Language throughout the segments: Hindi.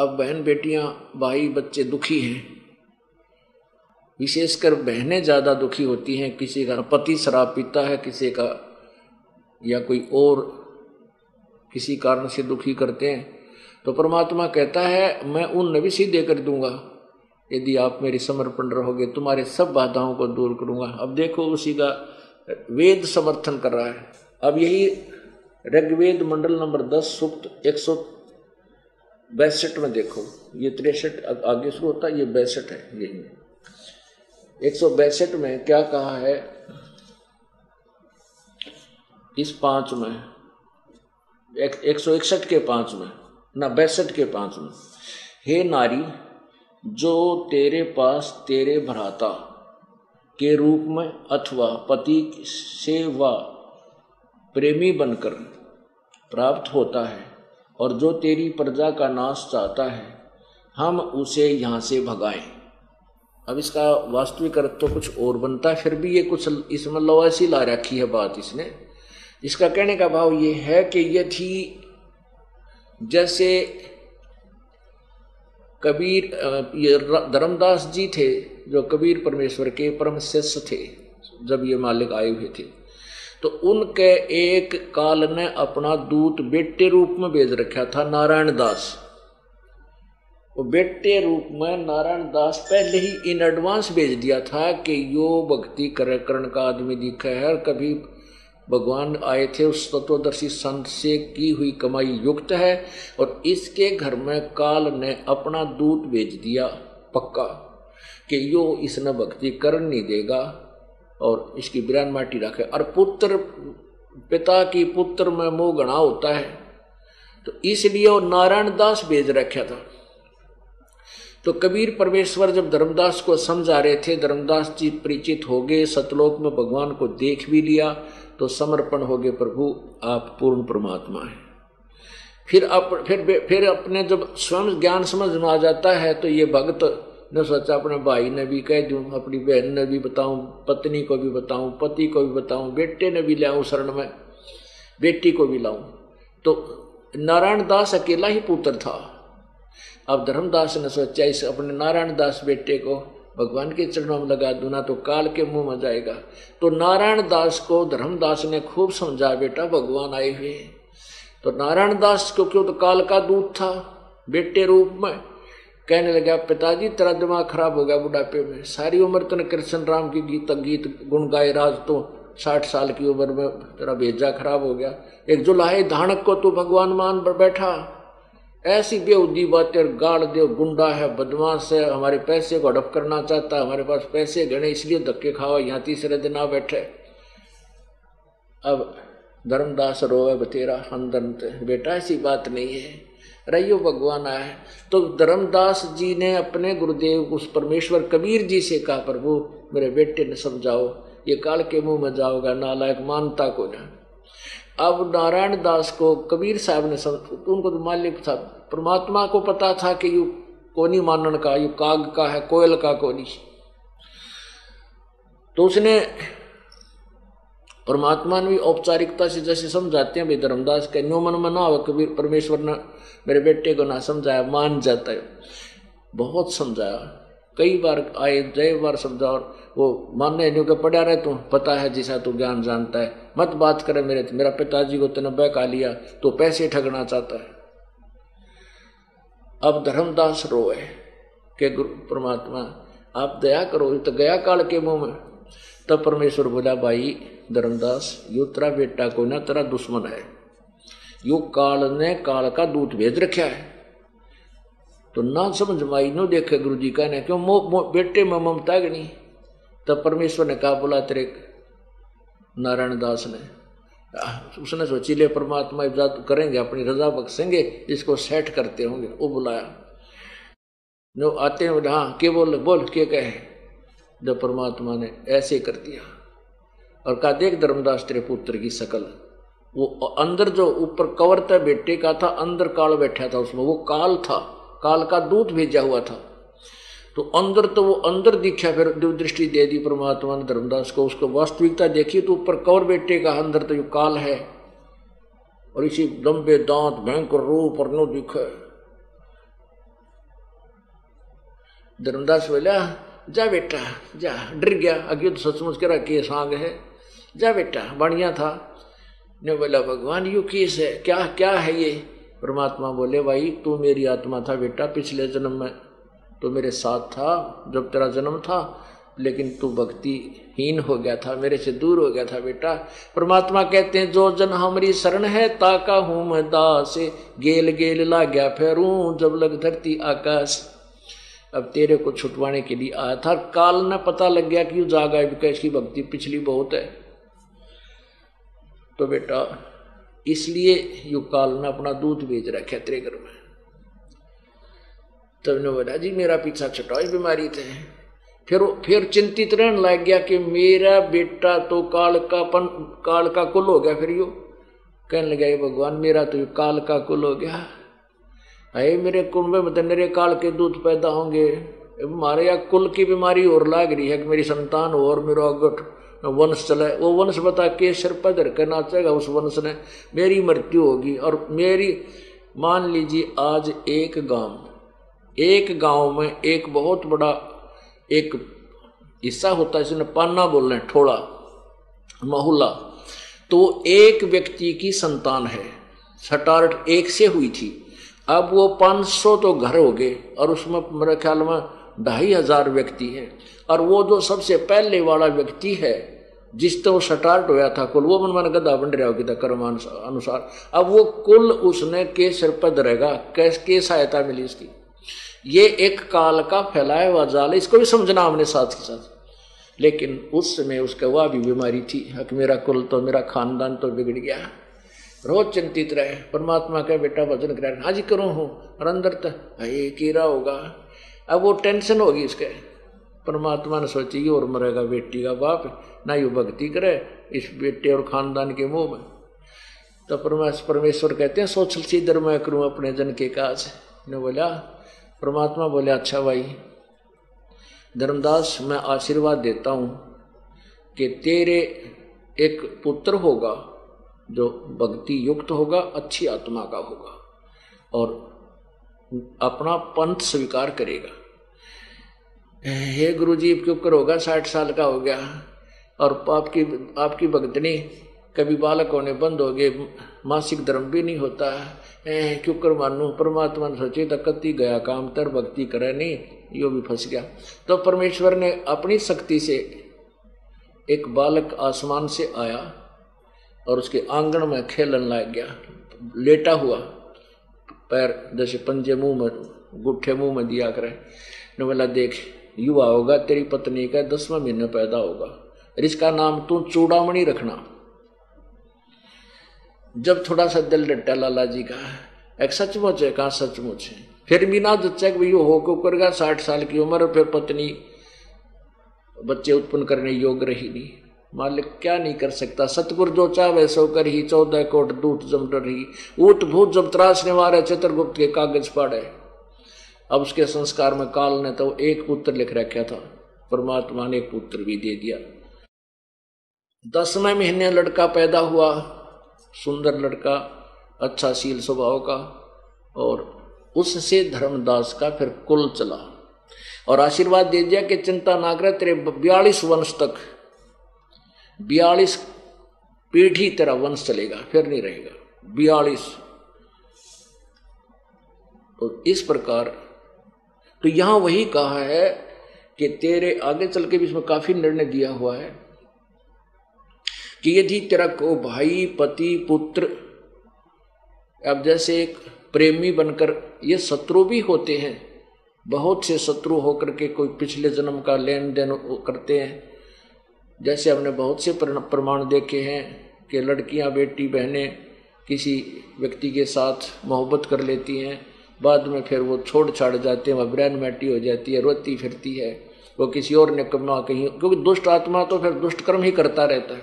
अब बहन बेटियां भाई बच्चे दुखी हैं, विशेषकर बहनें ज़्यादा दुखी होती हैं। किसी का पति शराब पीता है, किसी का या कोई और किसी कारण से दुखी करते हैं, तो परमात्मा कहता है मैं उन्हें भी सीधे कर दूंगा यदि आप मेरी समर्पण रहोगे, तुम्हारे सब बाधाओं को दूर करूंगा। अब देखो उसी का वेद समर्थन कर रहा है। अब यही ऋग्वेद मंडल नंबर 10 सूक्त 162 में देखो, ये 63 आगे शुरू होता है, ये 62 है। यही 162 में क्या कहा है, इस 5 में 161 के 5 में ना 62 के 5 में, हे नारी जो तेरे पास तेरे भ्राता के रूप में अथवा पति से व प्रेमी बनकर प्राप्त होता है और जो तेरी प्रजा का नाश चाहता है, हम उसे यहाँ से भगाएं। अब इसका वास्तविक अर्थ तो कुछ और बनता है, फिर भी ये कुछ इसमें लवासी ला रखी है बात इसने। इसका कहने का भाव ये है कि यदि जैसे कबीर, ये धर्मदास जी थे जो कबीर परमेश्वर के परम शिष्य थे, जब ये मालिक आए हुए थे, तो उनके एक काल ने अपना दूत बेटे रूप में भेज रखा था, नारायण दास। वो बेटे रूप में नारायण दास पहले ही इन एडवांस भेज दिया था कि यो भक्ति करण का आदमी दिखा है, कभी भगवान आए थे उस तत्वदर्शी संत से की हुई कमाई युक्त है, और इसके घर में काल ने अपना दूत भेज दिया पक्का कि यो इसने भक्ति करन नहीं देगा और इसकी बिरान माटी रखे। और पुत्र पिता की पुत्र में मोह गणा होता है, तो इसलिए वो नारायण दास भेज रखा था। तो कबीर परमेश्वर जब धर्मदास को समझा रहे थे, धर्मदास जी परिचित हो गए, सतलोक में भगवान को देख भी लिया, तो समर्पण हो गए, प्रभु आप पूर्ण परमात्मा हैं। फिर अपने जब स्वयं ज्ञान समझ में आ जाता है, तो ये भक्त ने सोचा अपने भाई ने भी कह दूं, अपनी बहन ने भी बताऊं, पत्नी को भी बताऊं, पति को भी बताऊं, बेटे ने भी लाऊं शरण में, बेटी को भी लाऊं। तो नारायण दास अकेला ही पुत्र था। अब धर्मदास ने सोचा इस अपने नारायण दास बेटे को भगवान के चरणों में लगा दूं ना तो काल के मुंह में जाएगा। तो नारायण दास को धर्मदास ने खूब समझा, बेटा भगवान आए हुए। तो नारायण दास को क्यों, तो काल का दूत था बेटे रूप में। कहने लगा पिताजी तेरा दिमाग खराब हो गया बुढ़ापे में, सारी उम्र तूने कृष्ण राम की गीत गुण गाए, राज तो 60 साल की उम्र में तेरा भेजा खराब हो गया। एक जुलाहे धानक को तू भगवान मान पर बैठा, ऐसी बेउदी बातें गाड़ दे, गुंडा है, बदमाश है, हमारे पैसे को हड़प करना चाहता है, हमारे पास पैसे गणे इसलिए धक्के खाओ, यहाँ तीसरे दिन आ बैठे। अब धर्मदास रोए बतेरा अंदर, बेटा ऐसी बात नहीं है, रहियो भगवान आया है। तो धर्मदास जी ने अपने गुरुदेव उस परमेश्वर कबीर जी से कहा, प्रभु मेरे बेटे ने समझाओ, ये काल के मुंह में जाओगा, नालायक मानता को ना। अब नारायण दास को कबीर साहब ने उनको तो मालिक था, परमात्मा को पता था कि यू कोनी मानन का, यू काग का है, कोयल का कोनी। तो उसने परमात्मा ने भी औपचारिकता से जैसे समझाते हैं भाई धर्मदास के न्यो मन में ना हो, कबीर परमेश्वर ने मेरे बेटे को ना समझाया, मान जाता है। बहुत समझाया, कई बार आए, जय बार समझा, और वो मानने नहीं के पड़ा रहे, तू पता है जैसा तू ज्ञान जानता है, मत बात करे मेरा पिताजी को तूने बहका लिया, तो पैसे ठगना चाहता है। अब धर्मदास रोए कि गुरु परमात्मा आप दया करो, तो गया काल के मुंह में। तब परमेश्वर बोला, भाई धर्मदास यो तेरा बेटा को ना तेरा दुश्मन है, यो काल ने काल का दूत भेज रखा है। तो ना समझ माई नो देखे गुरु जी का ने क्यों बेटे में ममता है नहीं। तब परमेश्वर ने कहा, बोला तेरे नारायण दास ने, उसने सोची ले परमात्मा इजाजत करेंगे, अपनी रजा बख्शेंगे, इसको सेट करते होंगे। वो बुलाया, जो आते हैं हाँ के बोल के कहे। जब परमात्मा ने ऐसे कर दिया और कहा, देख धर्मदास तेरे पुत्र की शकल, वो अंदर जो ऊपर कवर था बेटे का था, अंदर काल बैठा था उसमें, वो काल था, काल का दूत भेजा हुआ था। तो अंदर तो वो अंदर दिखा, फिर दृष्टि दे दी परमात्मा ने धर्मदास को, उसको वास्तविकता देखी तो ऊपर कवर बेटे का, अंदर तो ये काल है, और इसी लंबे दांत भयंकर रूप और नो दिखा। धर्मदास बोला जा बेटा जा, डर गया, अगे तो सचमुच करा के सांग है, जा बेटा बढ़िया था। ने बोला भगवान यू किस है, क्या क्या है ये? परमात्मा बोले भाई तू मेरी आत्मा था बेटा, पिछले जन्म में तो मेरे साथ था जब तेरा जन्म था, लेकिन तू भक्तिहीन हो गया था, मेरे से दूर हो गया था बेटा। परमात्मा कहते हैं जो जन हमारी शरण है ताका हूं मैं दास, गेल गेल ला गया फेरूं जब लग धरती आकाश। अब तेरे को छुटवाने के लिए आया था, काल न पता लग गया कि जागा इसकी भक्ति पिछली बहुत है, तो बेटा इसलिए यू काल ने अपना दूध भेज रखा तेरे घर में। तब ने बोला जी मेरा पीछा छुटाओ, बीमारी थे। फिर चिंतित रहने लग गया कि मेरा बेटा तो काल का कुल हो गया। फिर यो कहने लगा भगवान मेरा तो काल का कुल हो गया, अरे मेरे कुल में मतलब मेरे काल के दूध पैदा होंगे। हमारे यहाँ कुल की बीमारी और लाग रही है कि मेरी संतान हो और मेरा अगट वंश चले। वो वंश बता के सिर पर धर कर नाचेगा, उस वंश ने मेरी मृत्यु होगी। और मेरी मान लीजिए आज एक गांव में एक बहुत बड़ा एक हिस्सा होता है, जिसने पाना बोल रहे हैं, ठोड़ा मोहल्ला, तो एक व्यक्ति की संतान है, छटारट एक से हुई थी। अब वो 500 तो घर हो गए और उसमें मेरे ख्याल में 2500 व्यक्ति हैं। और वो जो सबसे पहले वाला व्यक्ति है जिस तो स्टार्ट होया था कुल, वो मन गधा बन रहा होगी कर्म अनुसार। अब वो कुल उसने के सिर पर धरेगा, कैसे सहायता मिली इसकी? ये एक काल का फैलाया हुआ जाल, इसको भी समझना हमने साथ के साथ। लेकिन उस समय उसका वह भी बीमारी थी कि मेरा कुल तो मेरा खानदान तो बिगड़ गया। रोज चिंतित रहे। परमात्मा का बेटा भजन करा, हाँ जी करूँ हूँ, और अंदर तो ये कीड़ा होगा। अब वो टेंशन होगी इसके। परमात्मा ने सोची और मरेगा बेटी का बाप, ना यू भक्ति करे इस बेटे और खानदान के मुंह में। तो परमेश्वर कहते हैं सोचल सीधर मैं करूँ अपने जन के काज ने बोला। परमात्मा बोले अच्छा भाई धर्मदास मैं आशीर्वाद देता हूँ कि तेरे एक पुत्र होगा जो भक्ति युक्त होगा, अच्छी आत्मा का होगा और अपना पंथ स्वीकार करेगा। हे गुरुजी के ऊपर होगा, 60 साल का हो गया और आपकी भक्तनी कभी बालक होने बंद हो गए, मासिक धर्म भी नहीं होता है, क्यों कर मानू? परमात्मा ने सोचे तो कति गया काम, तर भक्ति करे नहीं, यो भी फंस गया। तो परमेश्वर ने अपनी शक्ति से एक बालक आसमान से आया और उसके आंगन में खेलन लग गया, लेटा हुआ, पैर जैसे पंजे मुंह में, गुट्ठे मुंह में दिया करे। ने बोला देख युवा होगा, तेरी पत्नी का 10वें महीने पैदा होगा और इसका नाम तू चूड़ामणि रखना। जब थोड़ा सा दिल डटा लाला जी का, एक सचमुच है, कहाँ सचमुच है। फिर भी ना जच्चा कि हो को करेगा, 60 साल की उम्र, फिर पत्नी बच्चे उत्पन्न करने योग्य रही नहीं। मालिक क्या नहीं कर सकता, सतगुर जो चाहे सो कर ही, 14 कोट दूत जम रही, ऊट भूत जब त्रासने वाले चित्रगुप्त के कागज पाड़े। अब उसके संस्कार में काल ने तो एक पुत्र लिख रखा था, परमात्मा ने एक पुत्र भी दे दिया। 10वें महीने लड़का पैदा हुआ, सुंदर लड़का, अच्छा शील स्वभाव का, और उससे धर्मदास का फिर कुल चला और आशीर्वाद दे दिया कि चिंता ना करे, तेरे 42 वंश तक, 42 पीढ़ी तेरा वंश चलेगा, फिर नहीं रहेगा 42। तो इस प्रकार तो यहां वही कहा है कि तेरे आगे चल के भी इसमें काफी निर्णय दिया हुआ है कि यदि तेरा को भाई, पति, पुत्र, अब जैसे एक प्रेमी बनकर, ये शत्रु भी होते हैं, बहुत से शत्रु होकर के कोई पिछले जन्म का लेन देन करते हैं। जैसे हमने बहुत से प्रमाण देखे हैं कि लड़कियां, बेटी, बहनें किसी व्यक्ति के साथ मोहब्बत कर लेती हैं, बाद में फिर वो छोड़ छाड़ जाते हैं, वह ब्रैन मैटी हो जाती है, रोती फिरती है, वो किसी और ने कमा कहीं, क्योंकि दुष्ट आत्मा तो फिर दुष्ट कर्म ही करता रहता है।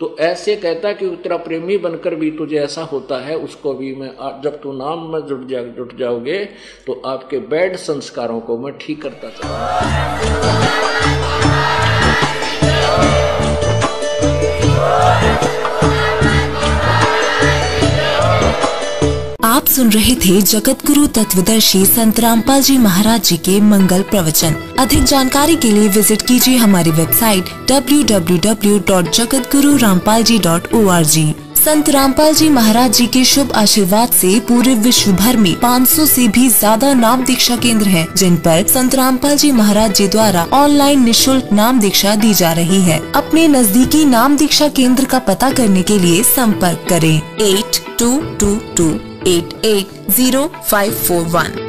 तो ऐसे कहता है कि तेरा प्रेमी बनकर भी तुझे ऐसा होता है, उसको भी मैं, जब तू नाम में जुट जाओगे तो आपके बैड संस्कारों को मैं ठीक करता चलूंगा। आप सुन रहे थे जगत गुरु तत्वदर्शी संत रामपाल जी महाराज जी के मंगल प्रवचन। अधिक जानकारी के लिए विजिट कीजिए हमारी वेबसाइट www.jagatgururampalji.org। संत रामपाल जी महाराज जी के शुभ आशीर्वाद से पूरे विश्व भर में 500 से भी ज्यादा नाम दीक्षा केंद्र हैं, जिन पर संत रामपाल जी महाराज जी द्वारा ऑनलाइन निशुल्क नाम दीक्षा दी जा रही है। अपने नजदीकी नाम दीक्षा केंद्र का पता करने के लिए संपर्क करें 8222880541।